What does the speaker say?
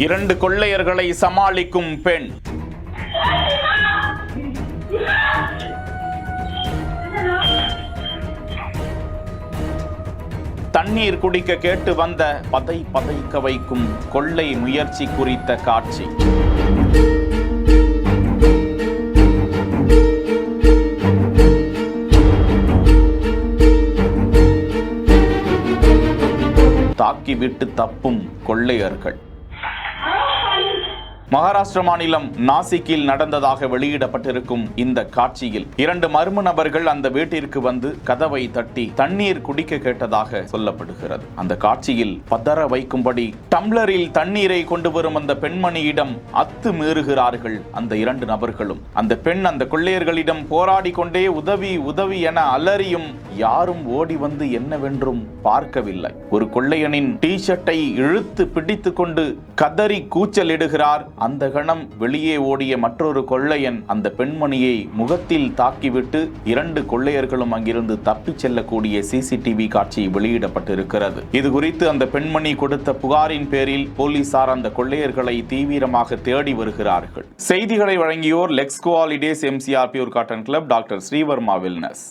2 கொள்ளையர்களை சமாளிக்கும் பெண். தண்ணீர் குடிக்க கேட்டு வந்த பதைக்க வைக்கும் கொள்ளை முயற்சி குறித்த காட்சி. தாக்கிவிட்டு தப்பும் கொள்ளையர்கள். மகாராஷ்டிர மாநிலம் நாசிக்கில் நடந்ததாக வெளியிடப்பட்டிருக்கும் இந்த காட்சியில் 2 மர்ம நபர்கள் அந்த வீட்டிற்கு வந்து கதவை தட்டி தண்ணீர் குடிக்க கேட்டதாக சொல்லப்படுகிறது. அந்த காட்சியில் பதற வைக்கும்படி டம்ளரில் தண்ணீரை கொண்டு வரும் அந்த பெண்மணியிடம் அத்துமீறுகிறார்கள் அந்த 2 நபர்களும். அந்த பெண் அந்த கொள்ளையர்களிடம் போராடி கொண்டே உதவி என அலறியும் யாரும் ஓடி வந்து என்னவென்றும் பார்க்கவில்லை. ஒரு கொள்ளையனின் டி-ஷர்ட்டை இழுத்து பிடித்து கொண்டு கதறி கூச்சலிடுகிறார். அந்த கணம் வெளியே ஓடிய மற்றொரு கொள்ளையன் அந்த பெண்மணியை முகத்தில் தாக்கிவிட்டு 2 கொள்ளையர்களும் அங்கிருந்து தப்பிச் செல்லக்கூடிய சிசிடிவி காட்சி வெளியிடப்பட்டிருக்கிறது. இது குறித்து அந்த பெண்மணி கொடுத்த புகாரின் பேரில் போலீசார் அந்த கொள்ளையர்களை தீவிரமாக தேடி வருகிறார்கள். செய்திகளை வழங்கியோர் Lexco holidays, MCR pure cotton club, doctor Srivarma wellness.